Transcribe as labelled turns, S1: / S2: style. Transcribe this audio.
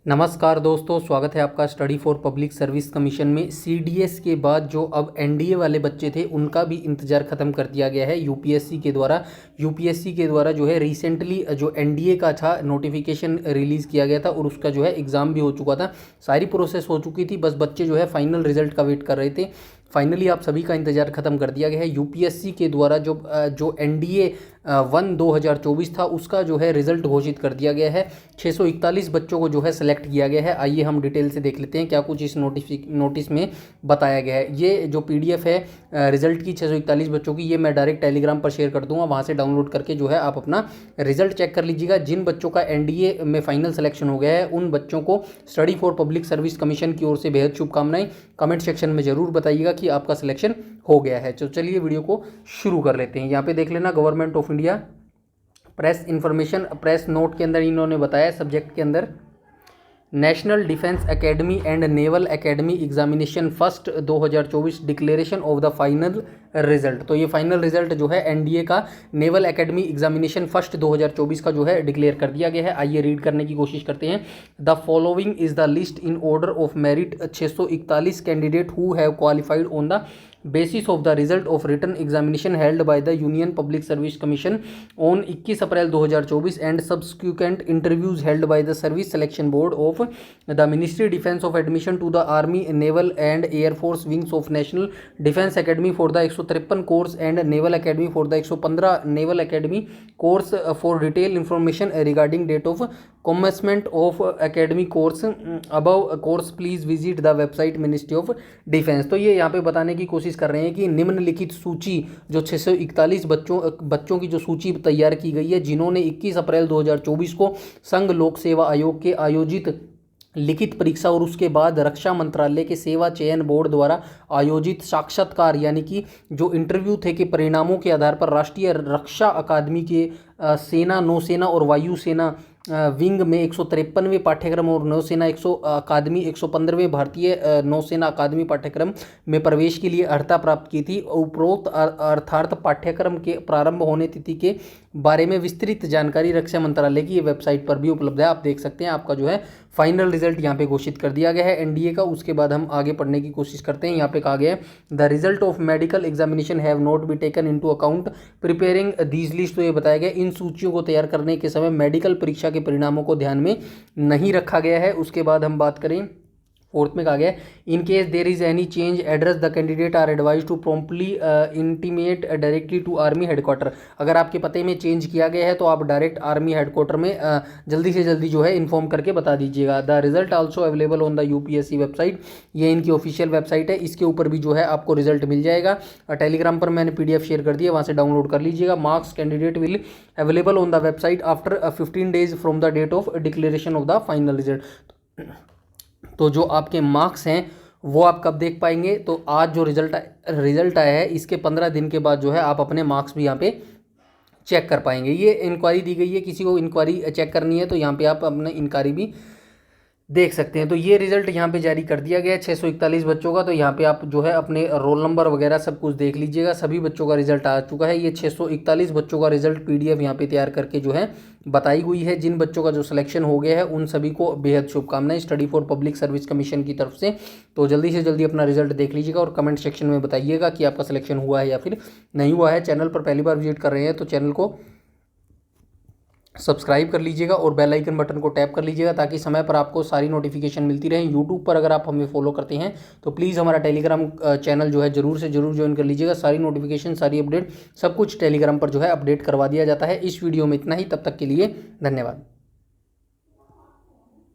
S1: नमस्कार दोस्तों, स्वागत है आपका study for public service commission में। सीडीएस के बाद जो अब एनडीए वाले बच्चे थे उनका भी इंतज़ार ख़त्म कर दिया गया है यूपीएससी के द्वारा। यूपीएससी के द्वारा जो है रिसेंटली जो एनडीए का था नोटिफिकेशन रिलीज़ किया गया था और उसका जो है एग्ज़ाम भी हो चुका था। सारी प्रोसेस हो चुकी थी, बस बच्चे जो है फाइनल रिजल्ट का वेट कर रहे थे। फाइनली आप सभी का इंतज़ार ख़त्म कर दिया गया है। यूपीएससी के द्वारा जो एनडीए 1 2024 था उसका जो है रिज़ल्ट घोषित कर दिया गया है। 641 बच्चों को जो है सेलेक्ट किया गया है। आइए हम डिटेल से देख लेते हैं क्या कुछ इस नोटिस में बताया गया है। ये जो पीडीएफ है रिज़ल्ट की 641 बच्चों की, ये मैं डायरेक्ट टेलीग्राम पर शेयर कर दूंगा, वहाँ से डाउनलोड करके जो है आप अपना रिजल्ट चेक कर लीजिएगा। जिन बच्चों का एनडीए में फाइनल सिलेक्शन हो गया है उन बच्चों को study for public service commission की ओर से बेहद शुभकामनाएं। कमेंट सेक्शन में ज़रूर बताइएगा कि आपका सिलेक्शन हो गया है। तो चलिए वीडियो को शुरू कर लेते हैं। यहाँ पे देख लेना, government of India press information, press note के अंदर इन्होंने बताया सब्जेक्ट के अंदर, national defence academy and naval academy examination first 2024 declaration of the final result. तो ये फाइनल रिजल्ट जो है एनडीए का नेवल एकेडमी एग्जामिनेशन फर्स्ट 2024 का जो है डिक्लेयर कर दिया गया है। आइए रीड करने की कोशिश करते हैं। The following is the list in order of merit 641 candidate who have qualified on the basis of the result of written examination held by the Union Public Service Commission on 21 April 2024 and subsequent interviews held by the Service Selection Board of the Ministry Defence of admission to the Army, Naval and Air Force wings of National Defence Academy for the 153 course and Naval Academy for the 115 Naval Academy course। For detailed information regarding date of commencement of academy course above course please visit the website Ministry of Defence। तो ये यहाँ पे बताने की कोशिश कर रहे हैं कि निम्नलिखित सूची जो 641 बच्चों की जो सूची तैयार की गई है जिन्होंने 21 अप्रैल 2024 को संघ लोक सेवा आयोग के आयोजित लिखित परीक्षा और उसके बाद रक्षा मंत्रालय के सेवा चयन बोर्ड द्वारा आयोजित साक्षात्कार यानी कि जो इंटरव्यू थे के परिणामों के आधार पर राष्ट्रीय रक्षा अकादमी के सेना, नौसेना और वायुसेना विंग में 153वें पाठ्यक्रम और नौसेना 100 अकादमी 115वें भारतीय नौसेना अकादमी पाठ्यक्रम में प्रवेश के लिए अर्हता प्राप्त की थी। उपरोक्त अर्थात पाठ्यक्रम के प्रारंभ होने तिथि के बारे में विस्तृत जानकारी रक्षा मंत्रालय की वेबसाइट पर भी उपलब्ध है। आप देख सकते हैं। आपका जो है फाइनल रिजल्ट यहाँ पे घोषित कर दिया गया है एनडीए का। उसके बाद हम आगे पढ़ने की कोशिश करते हैं। यहाँ पे कहा गया है the result of medical examination have not be taken into account preparing these list. तो ये बताया गया इन सूचियों को तैयार करने के समय मेडिकल परीक्षा के परिणामों को ध्यान में नहीं रखा गया है। उसके बाद हम बात करें, फोर्थ में कहा गया in case there is any change address the candidate are advise to promptly intimate directly to army headquarter. अगर आपके पते में चेंज किया गया है तो आप डायरेक्ट आर्मी हेडक्वार्टर में जल्दी से जल्दी जो है इन्फॉर्म करके बता दीजिएगा। The result also available on the UPSC website. ये इनकी ऑफिशियल वेबसाइट है, इसके ऊपर भी जो है आपको रिजल्ट मिल जाएगा। टेलीग्राम पर मैंने पीडीएफ शेयर कर दिया, वहाँ से डाउनलोड कर लीजिएगा। Marks candidate will available on the website after 15 days from the date of declaration of the final result. तो जो आपके मार्क्स हैं वो आप कब देख पाएंगे? तो आज जो रिजल्ट आया है इसके 15 दिन के बाद जो है आप अपने मार्क्स भी यहाँ पे चेक कर पाएंगे। ये इंक्वायरी दी गई है, किसी को इंक्वायरी चेक करनी है तो यहाँ पे आप अपना इंक्वायरी भी देख सकते हैं। तो ये रिजल्ट यहाँ पे जारी कर दिया गया है 641 बच्चों का। तो यहाँ पे आप जो है अपने रोल नंबर वगैरह सब कुछ देख लीजिएगा। सभी बच्चों का रिजल्ट आ चुका है। ये 641 बच्चों का रिजल्ट पीडीएफ यहाँ पे तैयार करके जो है बताई हुई है। जिन बच्चों का जो सिलेक्शन हो गया है उन सभी को बेहद शुभकामनाएं study for public service commission की तरफ से। तो जल्दी से जल्दी अपना रिजल्ट देख लीजिएगा और कमेंट सेक्शन में बताइएगा कि आपका सिलेक्शन हुआ है या फिर नहीं हुआ है। चैनल पर पहली बार विजिट कर रहे हैं तो चैनल को सब्सक्राइब कर लीजिएगा और बेल आइकन बटन को टैप कर लीजिएगा ताकि समय पर आपको सारी नोटिफिकेशन मिलती रहे। यूट्यूब पर अगर आप हमें फॉलो करते हैं तो प्लीज़ हमारा टेलीग्राम चैनल जो है ज़रूर से ज़रूर ज्वाइन कर लीजिएगा। सारी नोटिफिकेशन, सारी अपडेट सब कुछ टेलीग्राम पर जो है अपडेट करवा दिया जाता है। इस वीडियो में इतना ही, तब तक के लिए धन्यवाद।